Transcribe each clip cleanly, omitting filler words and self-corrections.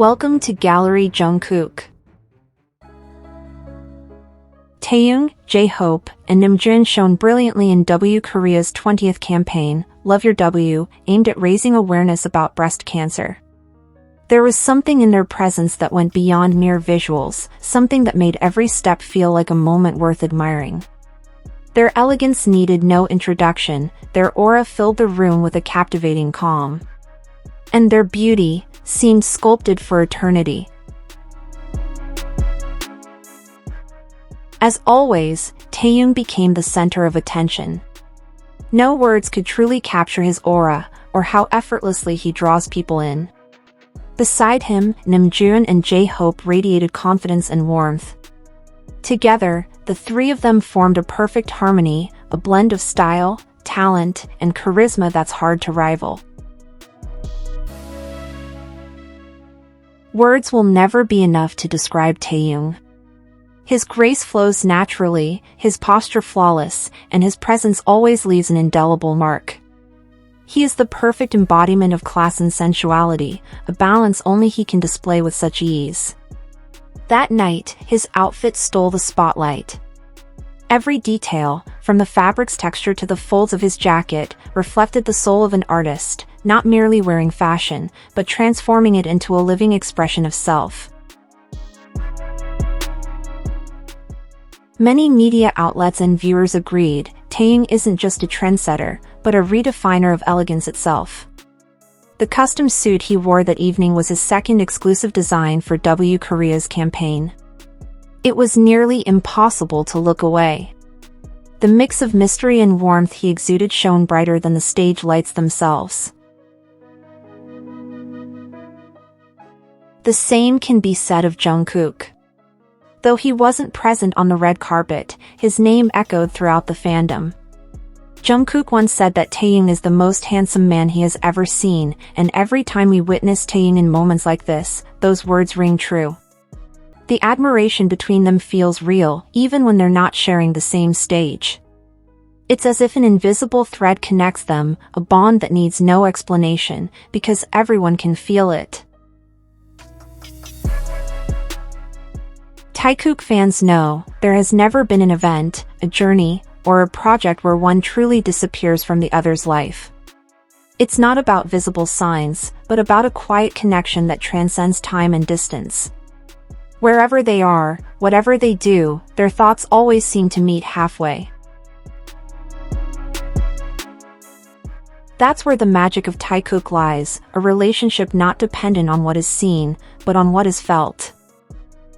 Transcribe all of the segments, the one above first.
Welcome to Gallery Jungkook. Taehyung, J-Hope, and Namjoon shone brilliantly in Korea's 20th campaign, Love Your W, aimed at raising awareness about breast cancer. There was something in their presence that went beyond mere visuals, something that made every step feel like a moment worth admiring. Their elegance needed no introduction, their aura filled the room with a captivating calm. And their beauty seemed sculpted for eternity. As always, Taehyung became the center of attention. No words could truly capture his aura, or how effortlessly he draws people in. Beside him, Namjoon and J-Hope radiated confidence and warmth. Together, the three of them formed a perfect harmony, a blend of style, talent, and charisma that's hard to rival. Words will never be enough to describe Taehyung. His grace flows naturally, his posture flawless, and his presence always leaves an indelible mark. He is the perfect embodiment of class and sensuality, a balance only he can display with such ease. That night, his outfit stole the spotlight. Every detail, from the fabric's texture to the folds of his jacket, reflected the soul of an artist, not merely wearing fashion, but transforming it into a living expression of self. Many media outlets and viewers agreed, Taehyung isn't just a trendsetter, but a redefiner of elegance itself. The custom suit he wore that evening was his second exclusive design for Korea's campaign. It was nearly impossible to look away. The mix of mystery and warmth he exuded shone brighter than the stage lights themselves. The same can be said of Jungkook. Though he wasn't present on the red carpet, his name echoed throughout the fandom. Jungkook once said that Taehyung is the most handsome man he has ever seen, and every time we witness Taehyung in moments like this, those words ring true. The admiration between them feels real, even when they're not sharing the same stage. It's as if an invisible thread connects them, a bond that needs no explanation, because everyone can feel it. Taekook fans know, there has never been an event, a journey, or a project where one truly disappears from the other's life. It's not about visible signs, but about a quiet connection that transcends time and distance. Wherever they are, whatever they do, their thoughts always seem to meet halfway. That's where the magic of Taekook lies, a relationship not dependent on what is seen, but on what is felt.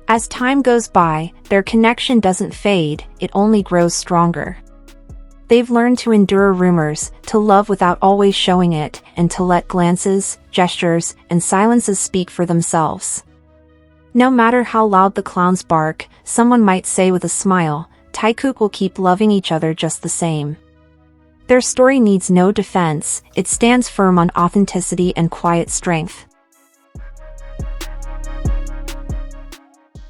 As time goes by, their connection doesn't fade, it only grows stronger. They've learned to endure rumors, to love without always showing it, and to let glances, gestures, and silences speak for themselves. No matter how loud the clowns bark, someone might say with a smile, Taekook will keep loving each other just the same. Their story needs no defense, it stands firm on authenticity and quiet strength.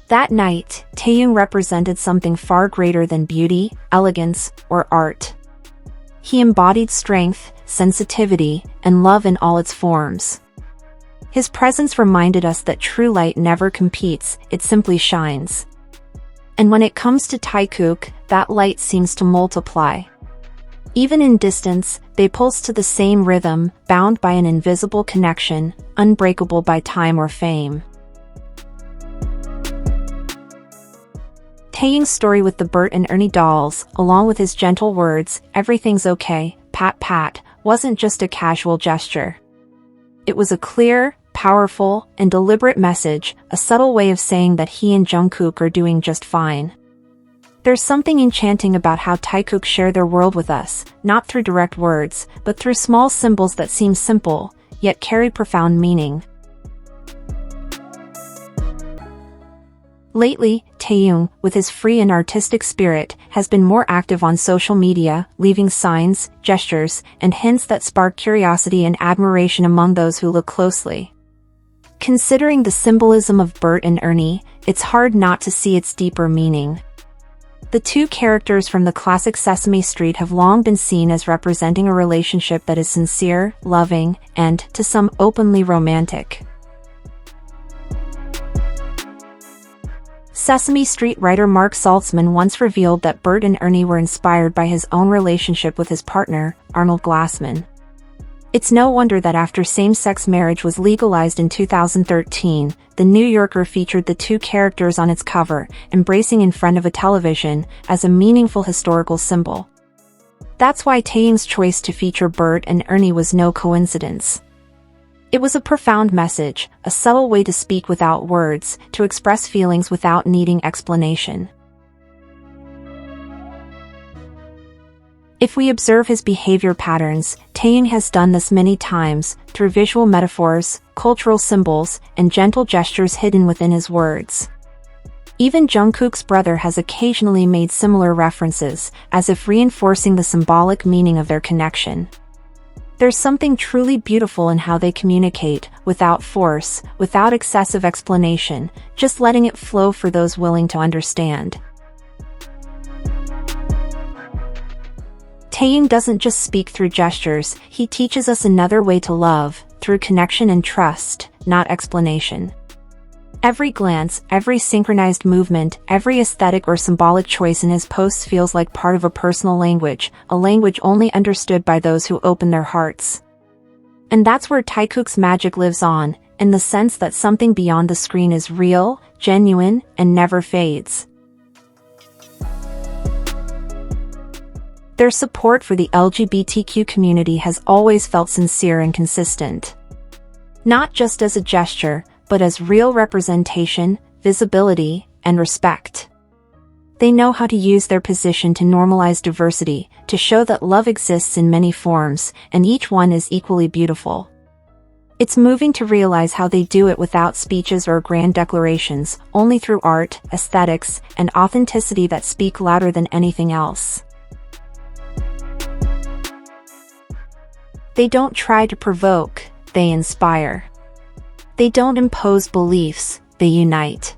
That night, Taehyung represented something far greater than beauty, elegance, or art. He embodied strength, sensitivity, and love in all its forms. His presence reminded us that true light never competes, it simply shines. And when it comes to Taekook, that light seems to multiply. Even in distance, they pulse to the same rhythm, bound by an invisible connection, unbreakable by time or fame. Taehyung's story with the Bert and Ernie dolls, along with his gentle words, "Everything's okay, pat pat," wasn't just a casual gesture. It was a clear, powerful, and deliberate message, a subtle way of saying that he and Jungkook are doing just fine. There's something enchanting about how Taekook share their world with us, not through direct words, but through small symbols that seem simple, yet carry profound meaning. Lately, Taehyung, with his free and artistic spirit, has been more active on social media, leaving signs, gestures, and hints that spark curiosity and admiration among those who look closely. Considering the symbolism of Bert and Ernie, it's hard not to see its deeper meaning. The two characters from the classic Sesame Street have long been seen as representing a relationship that is sincere, loving, and, to some, openly romantic. Sesame Street writer Mark Saltzman once revealed that Bert and Ernie were inspired by his own relationship with his partner, Arnold Glassman. It's no wonder that after same-sex marriage was legalized in 2013, The New Yorker featured the two characters on its cover, embracing in front of a television, as a meaningful historical symbol. That's why Taehyung's choice to feature Bert and Ernie was no coincidence. It was a profound message, a subtle way to speak without words, to express feelings without needing explanation. If we observe his behavior patterns, Taehyung has done this many times, through visual metaphors, cultural symbols, and gentle gestures hidden within his words. Even Jungkook's brother has occasionally made similar references, as if reinforcing the symbolic meaning of their connection. There's something truly beautiful in how they communicate, without force, without excessive explanation, just letting it flow for those willing to understand. Taehyung doesn't just speak through gestures, he teaches us another way to love, through connection and trust, not explanation. Every glance, every synchronized movement, every aesthetic or symbolic choice in his posts feels like part of a personal language, a language only understood by those who open their hearts. And that's where Taekook's magic lives on, in the sense that something beyond the screen is real, genuine, and never fades. Their support for the LGBTQ community has always felt sincere and consistent. Not just as a gesture, but as real representation, visibility, and respect. They know how to use their position to normalize diversity, to show that love exists in many forms, and each one is equally beautiful. It's moving to realize how they do it without speeches or grand declarations, only through art, aesthetics, and authenticity that speak louder than anything else. They don't try to provoke, they inspire. They don't impose beliefs, they unite.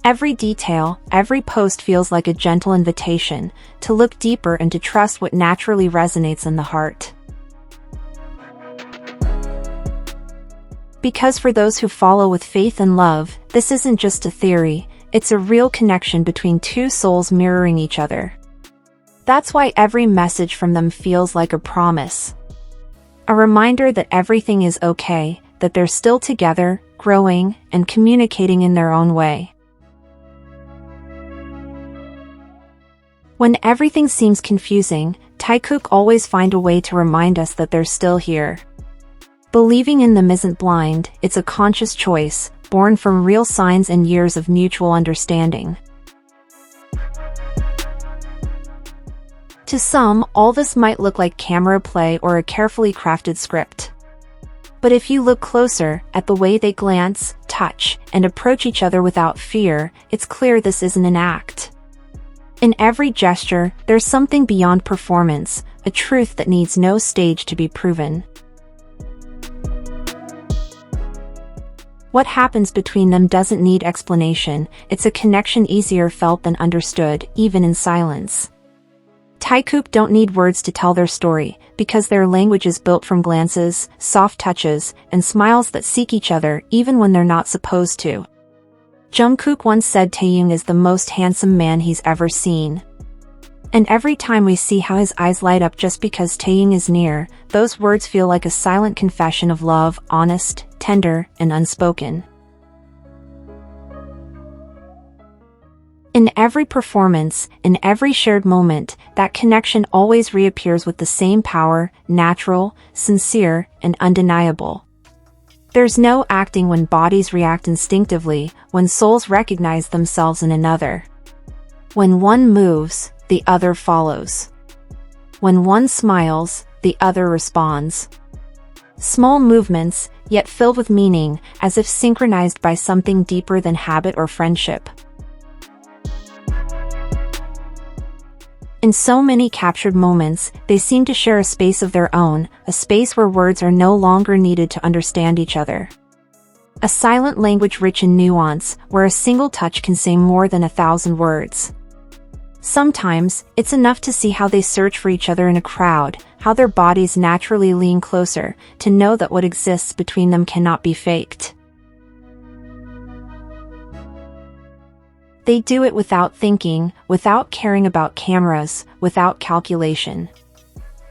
Every detail, every post feels like a gentle invitation to look deeper and to trust what naturally resonates in the heart. Because for those who follow with faith and love, this isn't just a theory, it's a real connection between two souls mirroring each other. That's why every message from them feels like a promise. A reminder that everything is okay, that they're still together, growing, and communicating in their own way. When everything seems confusing, Taekook always find a way to remind us that they're still here. Believing in them isn't blind, it's a conscious choice, born from real signs and years of mutual understanding. To some, all this might look like camera play or a carefully crafted script. But if you look closer, at the way they glance, touch, and approach each other without fear, it's clear this isn't an act. In every gesture, there's something beyond performance, a truth that needs no stage to be proven. What happens between them doesn't need explanation, it's a connection easier felt than understood, even in silence. Taekook don't need words to tell their story, because their language is built from glances, soft touches, and smiles that seek each other even when they're not supposed to. Jungkook once said Taehyung is the most handsome man he's ever seen. And every time we see how his eyes light up just because Taehyung is near, those words feel like a silent confession of love, honest, tender, and unspoken. In every performance, in every shared moment, that connection always reappears with the same power, natural, sincere, and undeniable. There's no acting when bodies react instinctively, when souls recognize themselves in another. When one moves, the other follows. When one smiles, the other responds. Small movements, yet filled with meaning, as if synchronized by something deeper than habit or friendship. In so many captured moments, they seem to share a space of their own, a space where words are no longer needed to understand each other. A silent language rich in nuance, where a single touch can say more than 1,000 words. Sometimes, it's enough to see how they search for each other in a crowd, how their bodies naturally lean closer, to know that what exists between them cannot be faked. They do it without thinking, without caring about cameras, without calculation.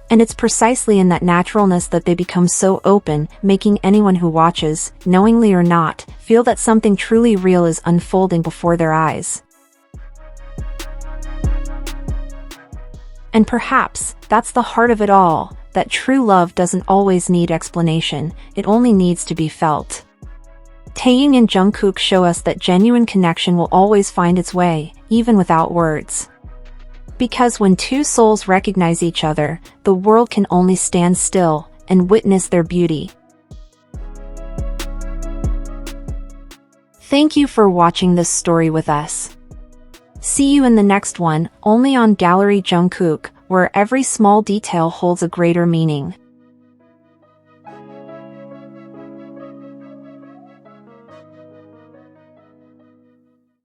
And it's precisely in that naturalness that they become so open, making anyone who watches, knowingly or not, feel that something truly real is unfolding before their eyes. And perhaps, that's the heart of it all, that true love doesn't always need explanation, it only needs to be felt. Taehyung and Jungkook show us that genuine connection will always find its way, even without words. Because when two souls recognize each other, the world can only stand still and witness their beauty. Thank you for watching this story with us. See you in the next one, only on Gallery Jungkook, where every small detail holds a greater meaning.